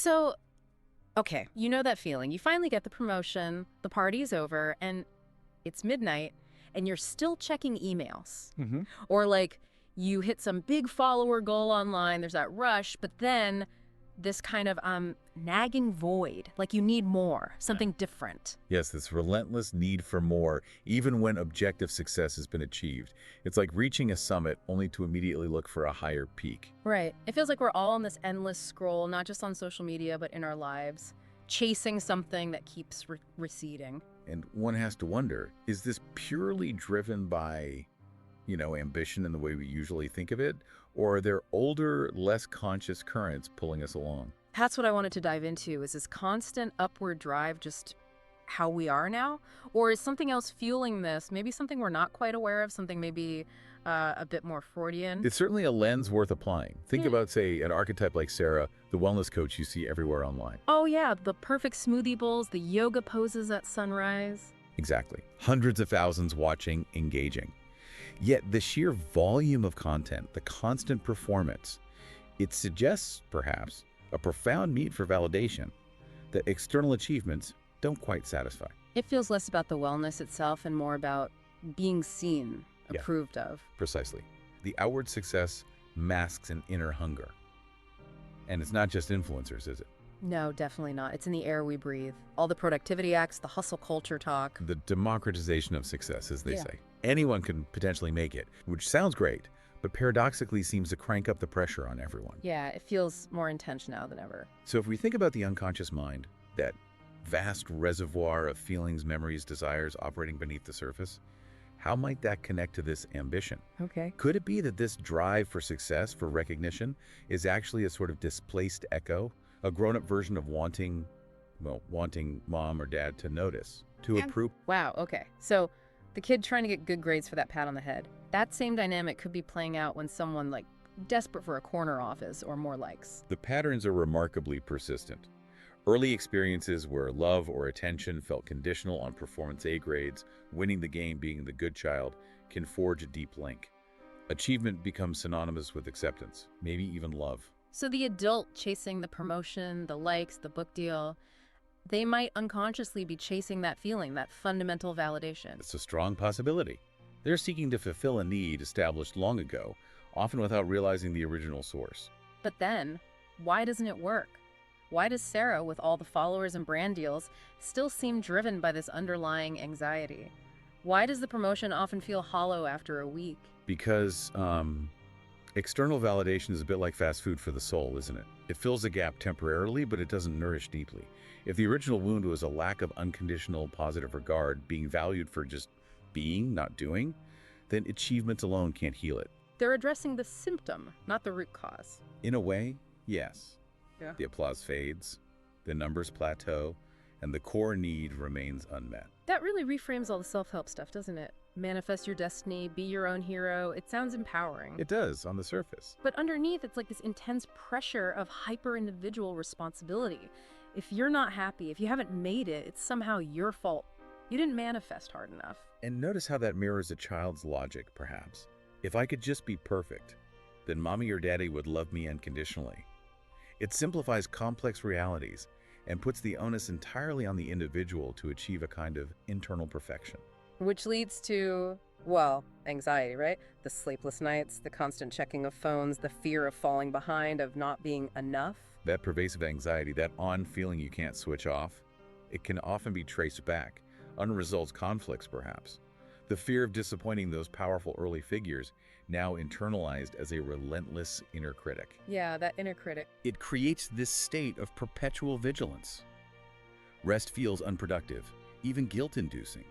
So, okay, you know that feeling. You finally get the promotion, the party's over, and it's midnight, and you're still checking emails. Hmm. Or like you hit some big follower goal online, there's that rush, but then this kind of nagging void, like you need more, something different. Yes, this relentless need for more, even when objective success has been achieved. It's like reaching a summit only to immediately look for a higher peak. Right. It feels like we're all on this endless scroll, not just on social media, but in our lives, chasing something that keeps receding. And one has to wonder, is this purely driven by, ambition in the way we usually think of it? Or are there older, less conscious currents pulling us along? That's what I wanted to dive into. Is this constant upward drive just how we are now? Or is something else fueling this? Maybe something we're not quite aware of, something maybe a bit more Freudian? It's certainly a lens worth applying. Think Yeah. about, say, an archetype like Sarah, the wellness coach you see everywhere online. Oh yeah, the perfect smoothie bowls, the yoga poses at sunrise. Exactly. Hundreds of thousands watching, engaging. Yet the sheer volume of content, the constant performance, it suggests, perhaps, a profound need for validation that external achievements don't quite satisfy. It feels less about the wellness itself and more about being seen, Yeah. approved of. Precisely. The outward success masks an inner hunger. And it's not just influencers, is it? No, definitely not. It's in the air we breathe. All the productivity acts, the hustle culture talk. The democratization of success, as they Yeah. say. Anyone can potentially make it, which sounds great, but paradoxically seems to crank up the pressure on everyone. Yeah, it feels more intense now than ever. So if we think about the unconscious mind, that vast reservoir of feelings, memories, desires operating beneath the surface, how might that connect to this ambition? Okay. Could it be that this drive for success, for recognition, is actually a sort of displaced echo, a grown-up version of wanting mom or dad to notice, to approve? Wow, okay. So the kid trying to get good grades for that pat on the head, that same dynamic could be playing out when someone like desperate for a corner office or more likes. The patterns are remarkably persistent. Early experiences where love or attention felt conditional on performance A grades, winning the game, being the good child, can forge a deep link. Achievement becomes synonymous with acceptance, maybe even love. So the adult chasing the promotion, the likes, the book deal, they might unconsciously be chasing that feeling, that fundamental validation. It's a strong possibility. They're seeking to fulfill a need established long ago, often without realizing the original source. But then, why doesn't it work? Why does Sarah, with all the followers and brand deals, still seem driven by this underlying anxiety? Why does the promotion often feel hollow after a week? Because external validation is a bit like fast food for the soul, isn't it? It fills a gap temporarily, but it doesn't nourish deeply. If the original wound was a lack of unconditional positive regard, being valued for just being, not doing, then achievements alone can't heal it. They're addressing the symptom, not the root cause. In a way, yes. Yeah. The applause fades, the numbers plateau, and the core need remains unmet. That really reframes all the self-help stuff, doesn't it? Manifest your destiny, be your own hero. It sounds empowering. It does, on the surface. But underneath, it's like this intense pressure of hyper-individual responsibility. If you're not happy, if you haven't made it, it's somehow your fault. You didn't manifest hard enough. And notice how that mirrors a child's logic, perhaps. If I could just be perfect, then mommy or daddy would love me unconditionally. It simplifies complex realities and puts the onus entirely on the individual to achieve a kind of internal perfection. Which leads to, well, anxiety, right? The sleepless nights, the constant checking of phones, the fear of falling behind, of not being enough. That pervasive anxiety, that on feeling you can't switch off, it can often be traced back, unresolved conflicts perhaps. The fear of disappointing those powerful early figures, now internalized as a relentless inner critic. Yeah, that inner critic. It creates this state of perpetual vigilance. Rest feels unproductive, even guilt-inducing,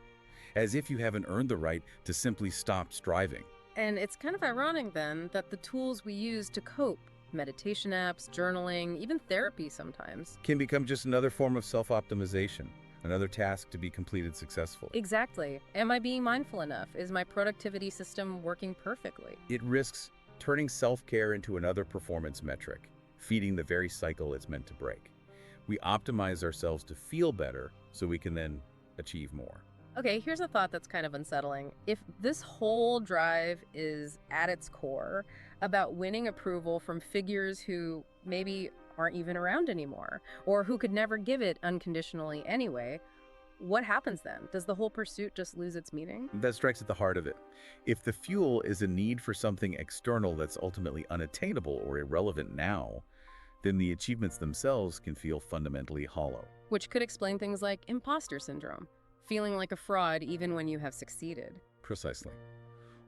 as if you haven't earned the right to simply stop striving. And it's kind of ironic then that the tools we use to cope, meditation apps, journaling, even therapy sometimes. Can become just another form of self-optimization, another task to be completed successfully. Exactly. Am I being mindful enough? Is my productivity system working perfectly? It risks turning self-care into another performance metric, feeding the very cycle it's meant to break. We optimize ourselves to feel better so we can then achieve more. Okay, here's a thought that's kind of unsettling. If this whole drive is at its core about winning approval from figures who maybe aren't even around anymore, or who could never give it unconditionally anyway, what happens then? Does the whole pursuit just lose its meaning? That strikes at the heart of it. If the fuel is a need for something external that's ultimately unattainable or irrelevant now, then the achievements themselves can feel fundamentally hollow. Which could explain things like imposter syndrome, feeling like a fraud even when you have succeeded. Precisely.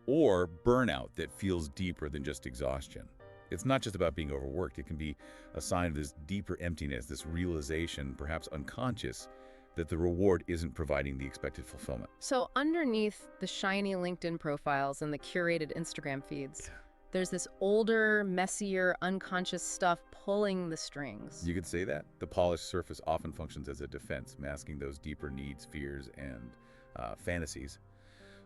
Or burnout that feels deeper than just exhaustion. It's not just about being overworked. It can be a sign of this deeper emptiness, this realization, perhaps unconscious, that the reward isn't providing the expected fulfillment. So underneath the shiny LinkedIn profiles and the curated Instagram feeds, there's this older, messier, unconscious stuff pulling the strings. You could say that. The polished surface often functions as a defense, masking those deeper needs, fears, and fantasies.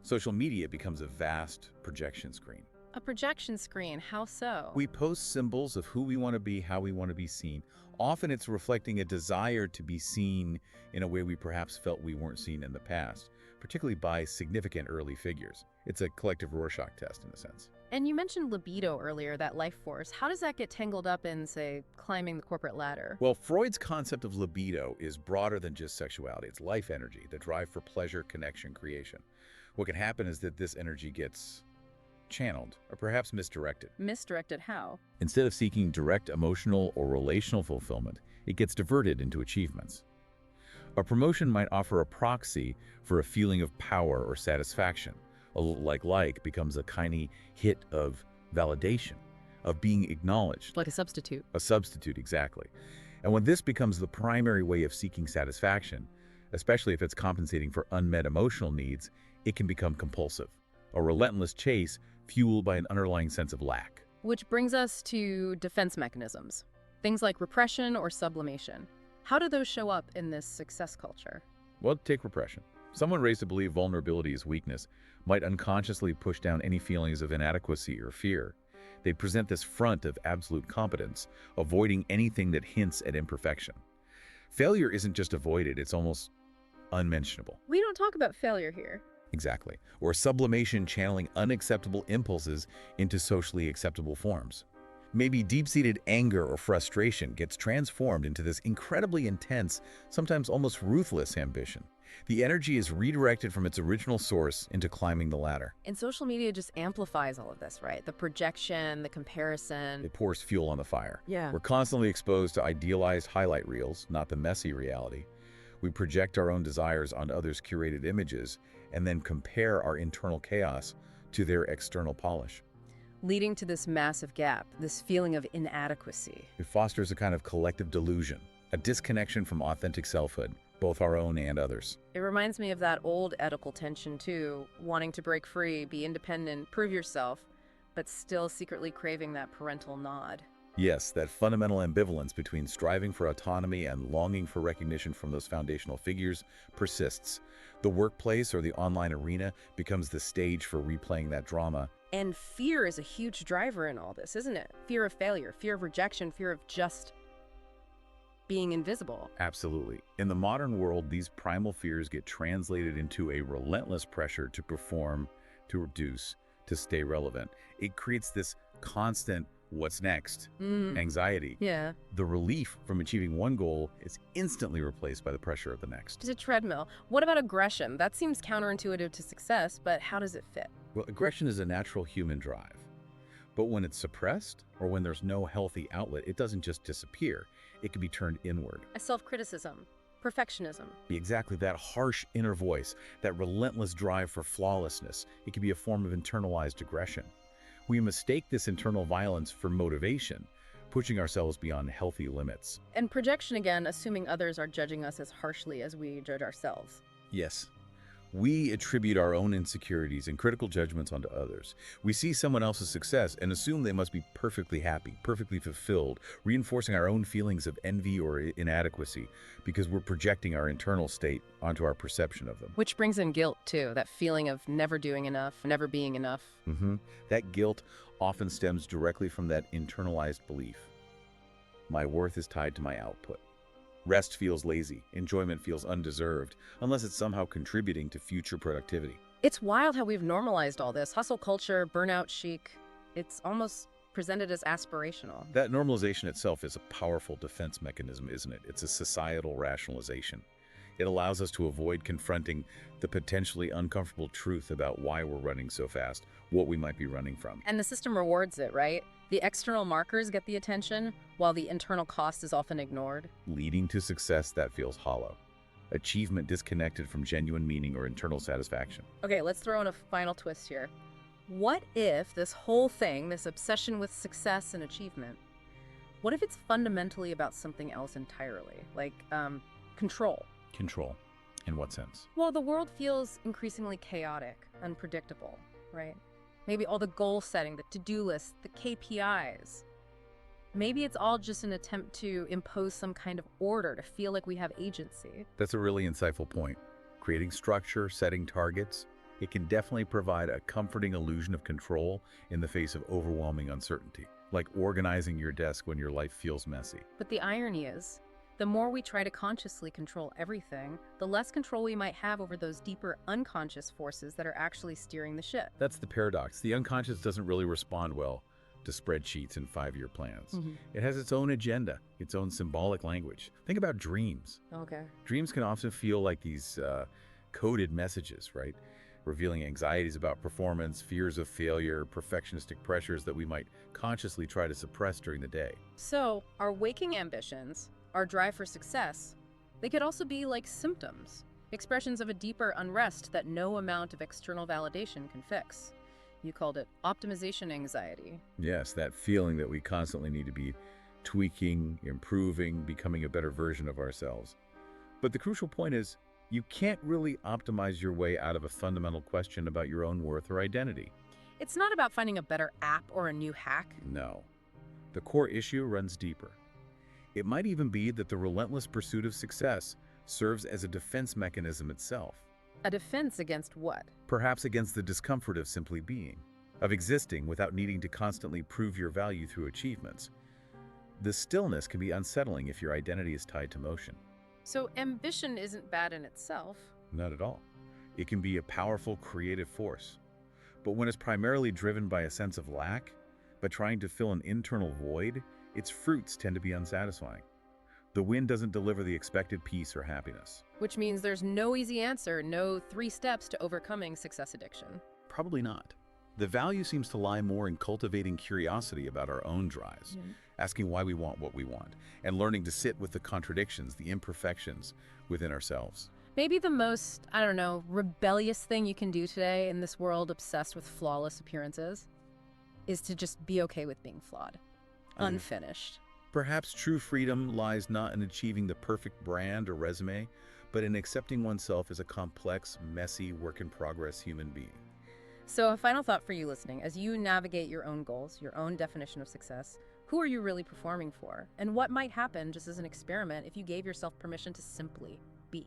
Social media becomes a vast projection screen. A projection screen, how so? We post symbols of who we want to be, how we want to be seen. Often it's reflecting a desire to be seen in a way we perhaps felt we weren't seen in the past, particularly by significant early figures. It's a collective Rorschach test in a sense. And you mentioned libido earlier, that life force. How does that get tangled up in, say, climbing the corporate ladder? Well, Freud's concept of libido is broader than just sexuality. It's life energy, the drive for pleasure, connection, creation. What can happen is that this energy gets channeled or perhaps misdirected. Misdirected how? Instead of seeking direct emotional or relational fulfillment, it gets diverted into achievements. A promotion might offer a proxy for a feeling of power or satisfaction. A like becomes a tiny hit of validation, of being acknowledged. Like a substitute. A substitute, exactly. And when this becomes the primary way of seeking satisfaction, especially if it's compensating for unmet emotional needs, it can become compulsive. A relentless chase fueled by an underlying sense of lack. Which brings us to defense mechanisms. Things like repression or sublimation. How do those show up in this success culture? Well, take repression. Someone raised to believe vulnerability is weakness might unconsciously push down any feelings of inadequacy or fear. They present this front of absolute competence, avoiding anything that hints at imperfection. Failure isn't just avoided, it's almost unmentionable. We don't talk about failure here. Exactly. Or sublimation, channeling unacceptable impulses into socially acceptable forms. Maybe deep-seated anger or frustration gets transformed into this incredibly intense, sometimes almost ruthless ambition. The energy is redirected from its original source into climbing the ladder. And social media just amplifies all of this, right? The projection, the comparison. It pours fuel on the fire. Yeah. We're constantly exposed to idealized highlight reels, not the messy reality. We project our own desires on others' curated images and then compare our internal chaos to their external polish. Leading to this massive gap, this feeling of inadequacy. It fosters a kind of collective delusion, a disconnection from authentic selfhood, both our own and others. It reminds me of that old Oedipal tension too, wanting to break free, be independent, prove yourself, but still secretly craving that parental nod. Yes, that fundamental ambivalence between striving for autonomy and longing for recognition from those foundational figures persists. The workplace or the online arena becomes the stage for replaying that drama. And fear is a huge driver in all this, isn't it? Fear of failure, fear of rejection, fear of just being invisible. Absolutely. In the modern world, these primal fears get translated into a relentless pressure to perform, to reduce, to stay relevant. It creates this constant what's next anxiety. Yeah. The relief from achieving one goal is instantly replaced by the pressure of the next. It's a treadmill. What about aggression? That seems counterintuitive to success, but how does it fit? Well, aggression is a natural human drive. But when it's suppressed or when there's no healthy outlet, it doesn't just disappear. It can be turned inward. A self-criticism, perfectionism. Exactly, that harsh inner voice, that relentless drive for flawlessness. It can be a form of internalized aggression. We mistake this internal violence for motivation, pushing ourselves beyond healthy limits. And projection again, assuming others are judging us as harshly as we judge ourselves. Yes. We attribute our own insecurities and critical judgments onto others. We see someone else's success and assume they must be perfectly happy, perfectly fulfilled, reinforcing our own feelings of envy or inadequacy because we're projecting our internal state onto our perception of them. Which brings in guilt, too, that feeling of never doing enough, never being enough. That guilt often stems directly from that internalized belief. My worth is tied to my output. Rest feels lazy, enjoyment feels undeserved, unless it's somehow contributing to future productivity. It's wild how we've normalized all this. Hustle culture, burnout chic. It's almost presented as aspirational. That normalization itself is a powerful defense mechanism, isn't it? It's a societal rationalization. It allows us to avoid confronting the potentially uncomfortable truth about why we're running so fast, what we might be running from. And the system rewards it, right? The external markers get the attention, while the internal cost is often ignored. Leading to success that feels hollow. Achievement disconnected from genuine meaning or internal satisfaction. Okay, let's throw in a final twist here. What if this whole thing, this obsession with success and achievement, what if it's fundamentally about something else entirely? Like, control. Control. In what sense? Well, the world feels increasingly chaotic, unpredictable, right? Maybe all the goal setting, the to-do list, the KPIs. Maybe it's all just an attempt to impose some kind of order, to feel like we have agency. That's a really insightful point. Creating structure, setting targets, it can definitely provide a comforting illusion of control in the face of overwhelming uncertainty, like organizing your desk when your life feels messy. But the irony is, the more we try to consciously control everything, the less control we might have over those deeper unconscious forces that are actually steering the ship. That's the paradox. The unconscious doesn't really respond well to spreadsheets and 5-year plans. It has its own agenda, its own symbolic language. Think about dreams. Okay. Dreams can often feel like these coded messages, right? Revealing anxieties about performance, fears of failure, perfectionistic pressures that we might consciously try to suppress during the day. So, our waking ambitions, our drive for success, they could also be like symptoms, expressions of a deeper unrest that no amount of external validation can fix. You called it optimization anxiety. Yes, that feeling that we constantly need to be tweaking, improving, becoming a better version of ourselves. But the crucial point is, you can't really optimize your way out of a fundamental question about your own worth or identity. It's not about finding a better app or a new hack. No. The core issue runs deeper. It might even be that the relentless pursuit of success serves as a defense mechanism itself. A defense against what? Perhaps against the discomfort of simply being, of existing without needing to constantly prove your value through achievements. The stillness can be unsettling if your identity is tied to motion. So ambition isn't bad in itself. Not at all. It can be a powerful creative force. But when it's primarily driven by a sense of lack, by trying to fill an internal void, its fruits tend to be unsatisfying. The win doesn't deliver the expected peace or happiness. Which means there's no easy answer, no 3 steps to overcoming success addiction. Probably not. The value seems to lie more in cultivating curiosity about our own drives, asking why we want what we want, and learning to sit with the contradictions, the imperfections within ourselves. Maybe the most, I don't know, rebellious thing you can do today in this world obsessed with flawless appearances is to just be okay with being flawed, unfinished. Perhaps true freedom lies not in achieving the perfect brand or resume, but in accepting oneself as a complex, messy, work-in-progress human being. So a final thought for you listening, as you navigate your own goals, your own definition of success, who are you really performing for? And what might happen just as an experiment if you gave yourself permission to simply be?